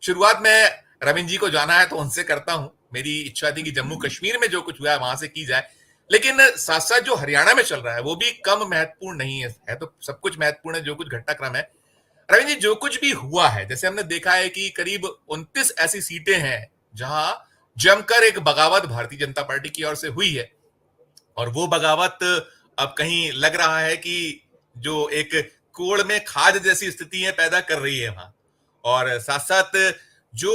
शुरुआत में रविंद्र जी को जाना है तो उनसे करता हूं। मेरी इच्छा थी कि जम्मू कश्मीर में जो कुछ हुआ है वहां से की जाए, लेकिन साथ साथ जो हरियाणा में चल रहा है वो भी कम महत्वपूर्ण नहीं है तो सब कुछ महत्वपूर्ण है जो कुछ घटनाक्रम है। रविंद्र जी, जो कुछ भी हुआ है, जैसे हमने देखा है कि करीब 29 ऐसी सीटें हैं जहां जमकर एक बगावत भारतीय जनता पार्टी की ओर से हुई है, और वो बगावत अब कहीं लग रहा है कि जो एक कोड़ में खाद जैसी स्थितियां पैदा कर रही है वहां। और साथ साथ जो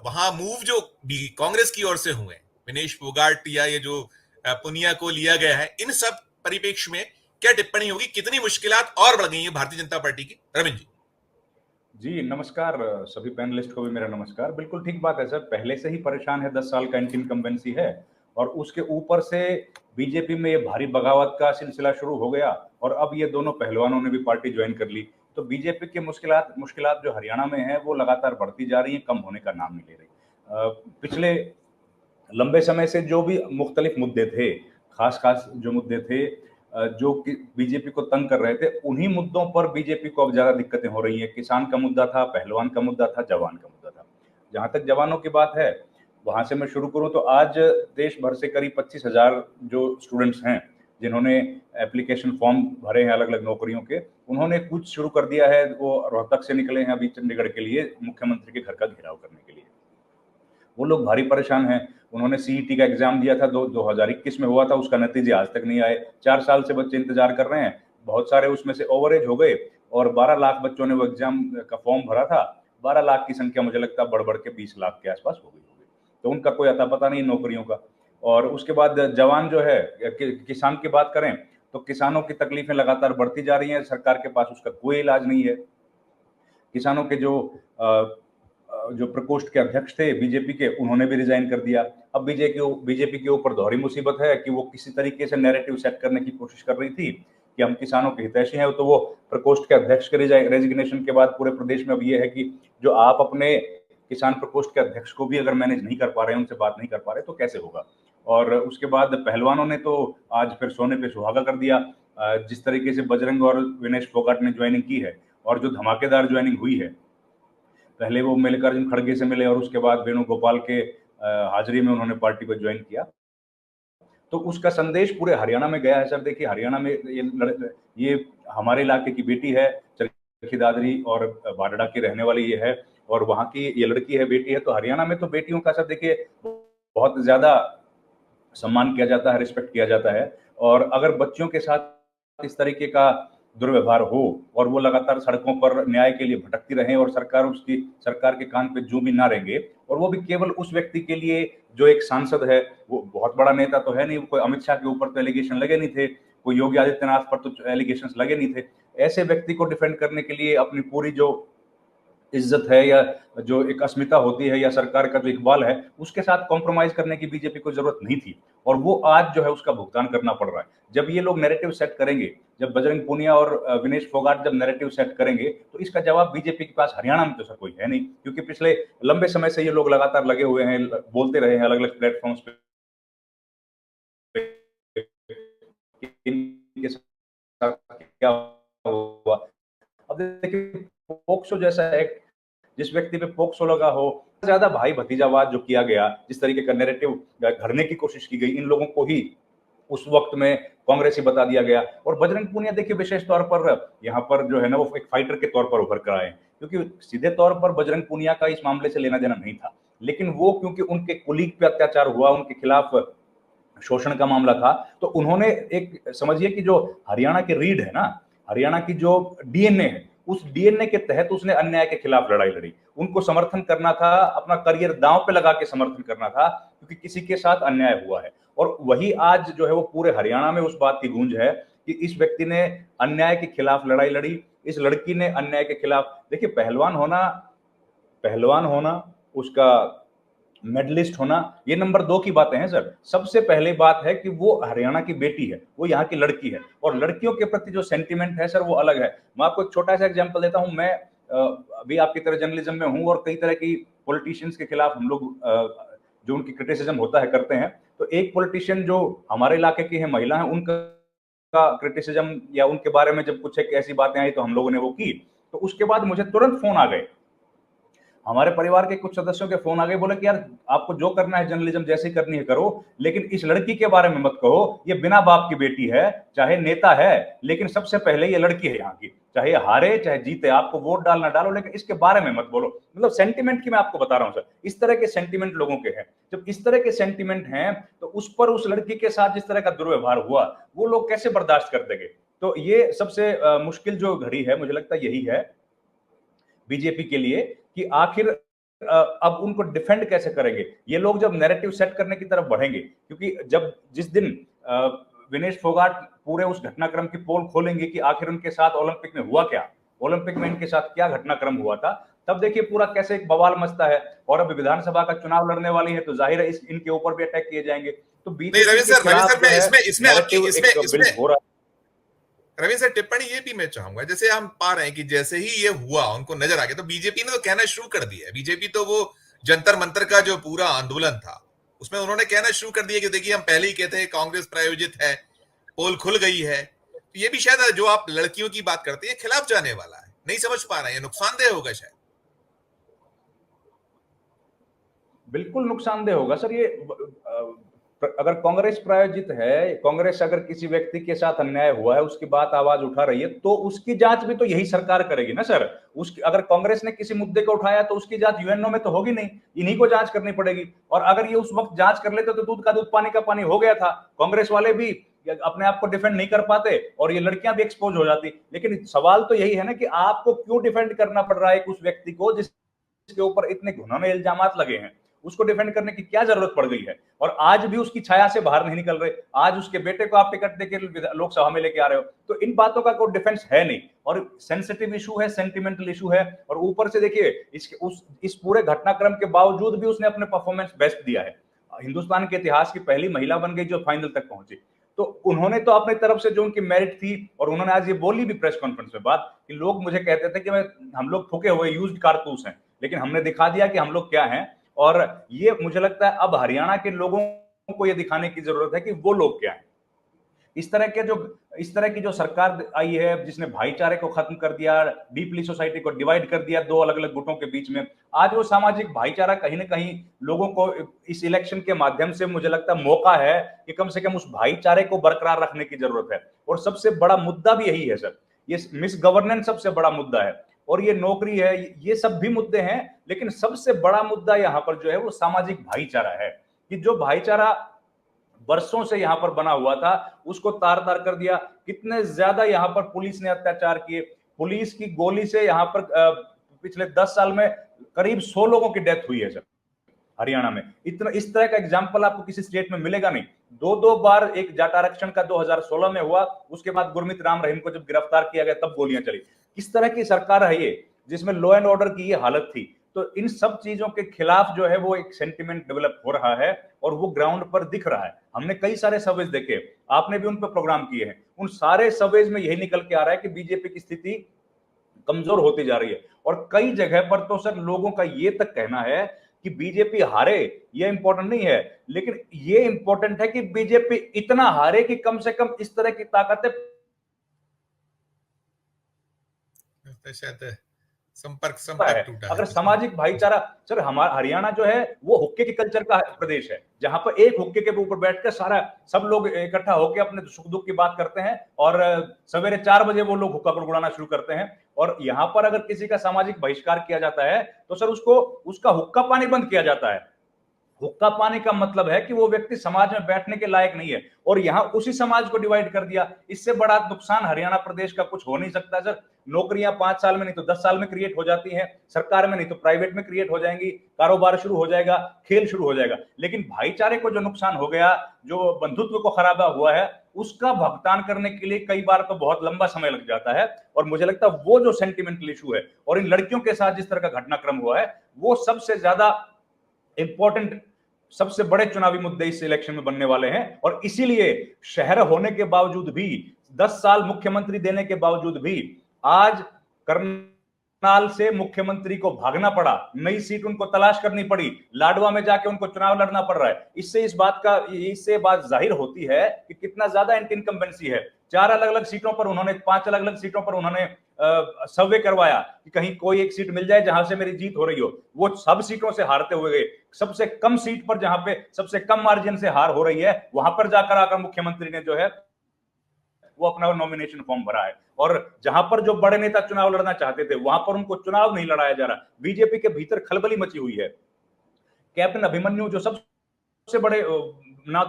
वहां मूव जो भी कांग्रेस की ओर से हुए, विनेश फोगाट या ये जो पुनिया को लिया गया है, इन सब परिप्रेक्ष्य में क्या टिप्पणी होगी? कितनी मुश्किलात और बढ़ गई है भारतीय जनता पार्टी की? रविंद्र जी। जी नमस्कार। सभी पैनलिस्ट को भी मेरा नमस्कार। बिल्कुल ठीक बात है सर, पहले से ही परेशान है, 10 साल का एंटी इनकम्बेंसी है और उसके ऊपर से बीजेपी में ये भारी बगावत का सिलसिला शुरू हो गया और अब ये दोनों पहलवानों ने भी पार्टी ज्वाइन कर ली। तो बीजेपी की मुश्किलात मुश्किलात जो हरियाणा में है वो लगातार बढ़ती जा रही है, कम होने का नाम नहीं ले रही। पिछले लंबे समय से जो भी मुख्तलिफ मुद्दे थे, खास खास जो मुद्दे थे जो कि बीजेपी को तंग कर रहे थे, उन्हीं मुद्दों पर बीजेपी को अब ज्यादा दिक्कतें हो रही हैं। किसान का मुद्दा था, पहलवान का मुद्दा था, जवान का मुद्दा था। जहां तक जवानों की बात है, वहां से मैं शुरू करूं तो आज देश भर से करीब 25,000 जो स्टूडेंट्स हैं जिन्होंने एप्लीकेशन फॉर्म भरे हैं अलग अलग नौकरियों के, उन्होंने कुछ शुरू कर दिया है। वो रोहतक से निकले हैं अभी चंडीगढ़ के लिए मुख्यमंत्री के घर का घेराव करने के लिए। वो लोग भारी परेशान हैं। उन्होंने सीईटी का एग्जाम दिया था, 2021 में हुआ था, उसका नतीजे आज तक नहीं आए। 4 साल से बच्चे इंतजार कर रहे हैं। बहुत सारे उसमें से ओवरेज हो गए और 12 लाख बच्चों ने वो एग्जाम का फॉर्म भरा था। 12 लाख की संख्या मुझे लगता है बढ़ बढ़ के 20 लाख के आसपास हो गई होगी। तो उनका कोई अता पता नहीं नौकरियों का। और उसके बाद जवान जो है, किसान की बात करें तो किसानों की तकलीफें लगातार बढ़ती जा रही हैं, सरकार के पास उसका कोई इलाज नहीं है। किसानों के जो प्रकोष्ठ के अध्यक्ष थे बीजेपी के, उन्होंने भी रिजाइन कर दिया। अब बीजेपी के ऊपर दोहरी मुसीबत है कि वो किसी तरीके से नैरेटिव सेट करने की कोशिश कर रही थी कि हम किसानों के हितैषी हैं। तो वो प्रकोष्ठ के अध्यक्ष के रेजिग्नेशन के बाद पूरे प्रदेश में अब ये है कि जो आप अपने किसान प्रकोष्ठ के अध्यक्ष को भी अगर मैनेज नहीं कर पा रहे हैं, उनसे बात नहीं कर पा रहे, तो कैसे होगा। और उसके बाद पहलवानों ने तो आज फिर सोने पे सुहागा कर दिया। जिस तरीके से बजरंग और विनेश फोगाट ने ज्वाइनिंग की है और जो धमाकेदार ज्वाइनिंग हुई है, पहले वो मल्लिकार्जुन खड़गे से मिले और उसके बाद वेणुगोपाल के हाजिरी में उन्होंने पार्टी को ज्वाइन किया। तो उसका संदेश पूरे हरियाणा में गया है सर। देखिए हरियाणा में ये हमारे इलाके की बेटी है, चरखी दादरी और बाडड़ा की रहने वाली ये है और वहाँ की ये लड़की है, बेटी है। तो हरियाणा में तो बेटियों का सर देखिए बहुत ज्यादा सम्मान किया जाता है, रिस्पेक्ट किया जाता है। और अगर बच्चियों के साथ इस तरीके का दुर्व्यवहार हो और वो लगातार सड़कों पर न्याय के लिए भटकती रहें और सरकार के कान पे जू भी ना रहेंगे, और वो भी केवल उस व्यक्ति के लिए जो एक सांसद है, वो बहुत बड़ा नेता तो है नहीं, कोई अमित शाह के ऊपर तो एलिगेशन लगे नहीं थे, कोई योगी आदित्यनाथ पर तो एलिगेशन लगे नहीं थे। ऐसे व्यक्ति को डिफेंड करने के लिए अपनी पूरी जो इज्जत है या जो एक अस्मिता होती है या सरकार का जो इकबाल है, उसके साथ कॉम्प्रोमाइज करने की बीजेपी को जरूरत नहीं थी। और वो आज जो है उसका भुगतान करना पड़ रहा है। जब ये लोग नैरेटिव सेट करेंगे, जब बजरंग पूनिया और विनेश फोगाट जब नैरेटिव सेट करेंगे, तो इसका जवाब बीजेपी के पास हरियाणा में तो सर कोई है नहीं, क्योंकि पिछले लंबे समय से ये लोग लगातार लगे हुए हैं, बोलते रहे हैं अलग अलग प्लेटफॉर्म्स पे इनके साथ क्या हुआ। अब देखिए पोक्सो जैसा एक्ट, जिस व्यक्ति पे पोक्सो लगा हो, ज्यादा भाई भतीजावाद जो किया गया, जिस तरीके का नैरेटिव घड़ने की कोशिश की गई, इन लोगों को ही उस वक्त में कांग्रेसी बता दिया गया। और बजरंग पूनिया देखिए विशेष तौर पर यहाँ पर जो है ना वो एक फाइटर के तौर पर उभर कर आए, क्योंकि सीधे तौर पर बजरंग पूनिया का इस मामले से लेना देना नहीं था, लेकिन वो क्योंकि उनके कुलीग पे अत्याचार हुआ, उनके खिलाफ शोषण का मामला था, तो उन्होंने एक समझिए कि जो हरियाणा की रीढ़ है ना, हरियाणा की जो डीएनए है, उस डीएनए के तहत उसने अन्याय के खिलाफ लड़ाई लड़ी। उनको समर्थन करना था, अपना करियर दांव पे लगा के समर्थन करना था, क्योंकि किसी के साथ अन्याय हुआ है। और वही आज जो है वो पूरे हरियाणा में उस बात की गूंज है कि इस व्यक्ति ने अन्याय के खिलाफ लड़ाई लड़ी, इस लड़की ने अन्याय के खिलाफ। देखिए पहलवान होना, उसका मेडलिस्ट होना, ये नंबर 2 की बातें हैं सर। सबसे पहले बात है कि वो हरियाणा की बेटी है, वो यहाँ की लड़की है, और लड़कियों के प्रति जो सेंटिमेंट है सर वो अलग है। मैं आपको एक छोटा सा एग्जांपल देता हूं। मैं अभी आपकी तरह जर्नलिज्म में हूं और कई तरह की पॉलिटिशियंस के खिलाफ हम लोग जो उनकी क्रिटिसिज्म होता है करते हैं। तो एक पॉलिटिशियन जो हमारे इलाके की है, महिला है, उनका क्रिटिसिज्म या उनके बारे में जब कुछ एक ऐसी बातें आई तो हम लोगों ने वो की, तो उसके बाद मुझे तुरंत फोन आ गए हमारे परिवार के कुछ सदस्यों के फोन आ गए, बोले कि यार आपको जो करना है जर्नलिज्म जैसे ही करनी है करो, लेकिन इस लड़की के बारे में मत कहो, ये बिना बाप की बेटी है, चाहे नेता है, लेकिन सबसे पहले ये लड़की है यहाँ की, चाहे हारे चाहे जीते, आपको वोट डालना डालो, लेकिन इसके बारे में मत बोलो। मतलब सेंटिमेंट की मैं आपको बता रहा हूं सर, इस तरह के सेंटिमेंट लोगों के हैं। जब इस तरह के सेंटिमेंट हैं तो उस पर, उस लड़की के साथ जिस तरह का दुर्व्यवहार हुआ, वो लोग कैसे बर्दाश्त कर देंगे? तो ये सबसे मुश्किल जो घड़ी है, मुझे लगता है यही है बीजेपी के लिए, कि आखिर अब उनको डिफेंड कैसे करेंगे ये लोग, जब नैरेटिव सेट करने की तरफ बढ़ेंगे। क्योंकि जब जिस दिन विनेश फोगाट पूरे उस घटनाक्रम की पोल खोलेंगे कि आखिर उनके साथ ओलंपिक में हुआ क्या, ओलंपिक में इनके साथ क्या घटनाक्रम हुआ था, तब देखिए पूरा कैसे एक बवाल मचता है। और अब विधानसभा का चुनाव लड़ने वाली है, तो जाहिर है इनके ऊपर भी अटैक किए जाएंगे। तो नहीं बीजेपी रवि के सर, खिलाफ जो मैं है इसमें आपकी नैरेटिव एक बिल्ड हो रहा है। रवि सर टिप्पणी ये भी मैं चाहूंगा, जैसे हम पा रहे हैं कि जैसे ही ये हुआ उनको नजर आ गया, तो बीजेपी ने तो कहना शुरू कर दिया है। बीजेपी तो वो जंतर मंतर का जो पूरा आंदोलन था उसमें उन्होंने कहना शुरू कर दिया कि देखिए हम पहले ही कहते हैं कांग्रेस प्रायोजित है, पोल खुल गई है। तो ये भी शायद जो आप लड़कियों की बात करते हैं खिलाफ जाने वाला है, नहीं समझ पा रहे हैं, नुकसानदेह होगा शायद। बिल्कुल नुकसानदेह होगा सर। ये अगर कांग्रेस प्रायोजित है, कांग्रेस अगर किसी व्यक्ति के साथ अन्याय हुआ है, उसकी बात आवाज उठा रही है, तो उसकी जांच भी तो यही सरकार करेगी ना सर। उसकी अगर कांग्रेस ने किसी मुद्दे को उठाया तो उसकी जांच यूएनओ में तो होगी नहीं, इन्हीं को जांच करनी पड़ेगी। और अगर ये उस वक्त जांच कर लेते तो दूध का दूध पानी का पानी हो गया था, कांग्रेस वाले भी अपने आप को डिफेंड नहीं कर पाते और ये लड़कियां भी एक्सपोज हो जाती। लेकिन सवाल तो यही है ना कि आपको क्यों डिफेंड करना पड़ रहा है उस व्यक्ति को जिसके ऊपर इतने घिनौने इल्जामात लगे हैं, उसको डिफेंड करने की क्या जरूरत पड़ गई है? और आज भी उसकी छाया से बाहर नहीं निकल रहे। आज उसके बेटे को आप टिकट देकर लोकसभा में लेके आ रहे हो, तो इन बातों का कोई डिफेंस है नहीं। और सेंसिटिव इशू है, सेंटिमेंटल इशू है, और ऊपर से देखिए इस पूरे घटनाक्रम के बावजूद भी उसने अपने परफॉर्मेंस बेस्ट दिया है। हिंदुस्तान के इतिहास की पहली महिला बन गई जो फाइनल तक पहुंची। तो उन्होंने तो अपनी तरफ से जो उनकी मेरिट थी, और उन्होंने आज ये बोली भी प्रेस कॉन्फ्रेंस में बात कि लोग मुझे कहते थे कि हम लोग फूके हुए यूज्ड कारतूस हैं, लेकिन हमने दिखा दिया कि हम लोग क्या हैं। और ये मुझे लगता है अब हरियाणा के लोगों को ये दिखाने की जरूरत है कि वो लोग क्या हैं। इस तरह की जो सरकार आई है जिसने भाईचारे को खत्म कर दिया, डीपली सोसाइटी को डिवाइड कर दिया दो अलग अलग गुटों के बीच में, आज वो सामाजिक भाईचारा कहीं ना कहीं लोगों को इस इलेक्शन के माध्यम से मुझे लगता है मौका है कि कम से कम उस भाईचारे को बरकरार रखने की जरूरत है। और सबसे बड़ा मुद्दा भी यही है सर, ये मिस गवर्नेंस सबसे बड़ा मुद्दा है, और ये नौकरी है, ये सब भी मुद्दे हैं, लेकिन सबसे बड़ा मुद्दा यहाँ पर जो है वो सामाजिक भाईचारा है। कि जो भाईचारा वर्षों से यहाँ पर बना हुआ था उसको तार तार कर दिया। कितने ज्यादा यहाँ पर पुलिस ने अत्याचार किए, पुलिस की गोली से यहाँ पर पिछले 10 साल में करीब 100 लोगों की डेथ हुई है सर हरियाणा में। इतना इस तरह का एग्जाम्पल आपको किसी स्टेट में मिलेगा नहीं। दो बार एक जाट आरक्षण का 2016 में हुआ, उसके बाद गुरमीत राम रहीम को जब गिरफ्तार किया गया तब गोलियां चली। किस तरह की सरकार है ये जिसमें लॉ एंड ऑर्डर की ये हालत थी? तो इन सब चीजों के खिलाफ जो है वो एक सेंटिमेंट डेवलप हो रहा है, और वो ग्राउंड पर दिख रहा है। हमने कई सारे सर्वेज देखे, आपने भी उन पर प्रोग्राम किए हैं, उन सारे सर्वेज में यही निकल के आ रहा है कि बीजेपी की स्थिति कमजोर होती जा रही है। और कई जगह पर तो सर लोगों का ये तक कहना है कि बीजेपी हारे ये इंपॉर्टेंट नहीं है, लेकिन ये इंपॉर्टेंट है कि बीजेपी इतना हारे कि कम से कम इस तरह की ताकतें शायद संपर्क है। टूटा अगर है। सामाजिक भाईचारा, सर हमारा हरियाणा जो है वो हुक्के की कल्चर का प्रदेश है, जहां पर एक हुक्के के ऊपर बैठकर सब लोग इकट्ठा होकर अपने सुख दुख की बात करते हैं, और सवेरे 4 बजे वो लोग हुक्का गुड़गुड़ाना शुरू करते हैं। और यहाँ पर अगर किसी का सामाजिक बहिष्कार किया जाता है तो सर उसका हुक्का पानी बंद किया जाता है। हुक्का पानी का मतलब है कि वो व्यक्ति समाज में बैठने के लायक नहीं है, और यहां उसी समाज को डिवाइड कर दिया। इससे बड़ा नुकसान हरियाणा प्रदेश का कुछ हो नहीं सकता सर। नौकरियां 5 साल में नहीं तो 10 साल में क्रिएट हो जाती हैं, सरकार में नहीं तो प्राइवेट में क्रिएट हो जाएंगी, कारोबार शुरू हो जाएगा, खेल शुरू हो जाएगा। लेकिन भाईचारे को जो नुकसान हो गया, जो बंधुत्व को खराबा हुआ है, उसका भुगतान करने के लिए कई बार तो बहुत लंबा समय लग जाता है। और मुझे लगता है वो जो सेंटिमेंटल इशू है और इन लड़कियों के साथ जिस तरह का घटनाक्रम हुआ है, वो सबसे ज्यादा इंपॉर्टेंट, सबसे बड़े चुनावी मुद्दे इस इलेक्शन में बनने वाले हैं। और इसीलिए शहर होने के बावजूद भी, 10 साल मुख्यमंत्री देने के बावजूद भी, आज कर्नल करनाल से मुख्यमंत्री को भागना पड़ा, नई सीट उनको तलाश करनी पड़ी, लाडवा में जाके उनको चुनाव लड़ना पड़ रहा है। इससे बात जाहिर होती है कि कितना ज्यादा एंटी इनकम्बेंसी है। 4 अलग अलग सीटों पर उन्होंने 5 अलग अलग सीटों पर उन्होंने सर्वे करवाया कि कहीं कोई एक सीट मिल जाए जहां से मेरी जीत हो रही हो। वो सब सीटों से हारते हुए गए। सबसे कम सीट पर, जहां पे सबसे कम मार्जिन से हार हो रही है, वहां पर जाकर आकर मुख्यमंत्री ने जो है वो अपना नॉमिनेशन फॉर्म भरा है। और जहां पर जो बड़े नेता चुनाव लड़ना चाहते थे, वहां पर उनको चुनाव नहीं लड़ाया जा रहा। बीजेपी के भीतर खलबली मची हुई है। कैप्टन अभिमन्यु जो सबसे बड़े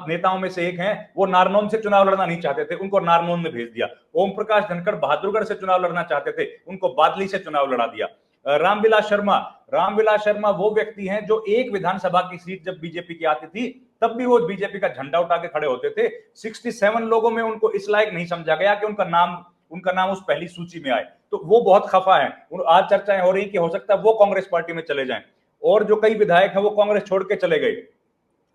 नेताओं में से एक हैं, वो नारनौल से चुनाव लड़ना नहीं चाहते थे, उनको नारनौल में भेज दिया। ओम प्रकाश धनखड़ बहादुरगढ़ से चुनाव लड़ना चाहते थे, उनको बादली से चुनाव लड़ा दिया। रामविलास शर्मा वो व्यक्ति हैं जो एक विधानसभा की सीट जब बीजेपी की आती थी तब भी वो बीजेपी का झंडा उठा के खड़े होते थे। 67 लोगों में उनको इस लायक नहीं समझा गया कि उनका नाम उस पहली सूची में आए। तो वो बहुत खफा है। आज चर्चाएं हो रही कि हो सकता है वो कांग्रेस पार्टी में चले जाएं, और जो कई विधायक हैं वो कांग्रेस छोड़ के चले गए।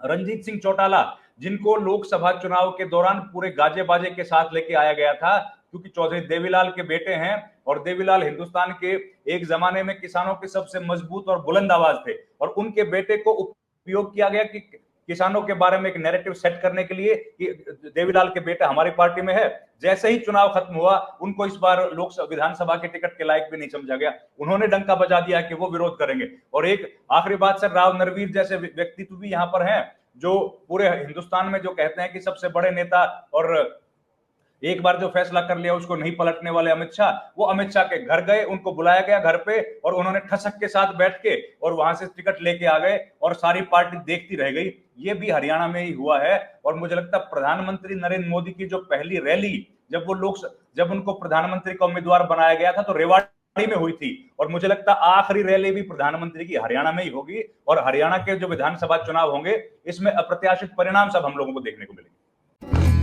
रणजीत सिंह चौटाला, जिनको लोकसभा चुनाव के दौरान पूरे गाजे बाजे के साथ लेके आया गया था, क्योंकि चौधरी देवीलाल के बेटे हैं, और देवीलाल हिंदुस्तान के एक जमाने में किसानों के सबसे मजबूत और बुलंद आवाज थे, और उनके बेटे को उपयोग किया गया कि किसानों के बारे में एक नैरेटिव सेट करने के लिए कि देवीलाल के बेटा हमारी पार्टी में है। जैसे ही चुनाव खत्म हुआ, उनको इस बार लोकसभा विधानसभा के टिकट के लायक भी नहीं समझा गया। उन्होंने डंका बजा दिया कि वो विरोध करेंगे। और एक आखिरी बात, सर, राव नरवीर जैसे व्यक्तित्व भी यहां पर हैं, जो पूरे हिंदुस्तान में जो कहते हैं कि सबसे बड़े नेता, और एक बार जो फैसला कर लिया उसको नहीं पलटने वाले अमित शाह, वो अमित शाह के घर गए, उनको बुलाया गया घर पे, और उन्होंने ठसक के साथ बैठ के और वहां से टिकट लेके आ गए, और सारी पार्टी देखती रह गई। ये भी हरियाणा में ही हुआ है। और मुझे लगता है प्रधानमंत्री नरेंद्र मोदी की जो पहली रैली, जब उनको प्रधानमंत्री का उम्मीदवार बनाया गया था, तो रेवाड़ी में हुई थी, और मुझे लगता है आखिरी रैली भी प्रधानमंत्री की हरियाणा में ही होगी। और हरियाणा के जो विधानसभा चुनाव होंगे, इसमें अप्रत्याशित परिणाम सब हम लोगों को देखने को मिलेंगे।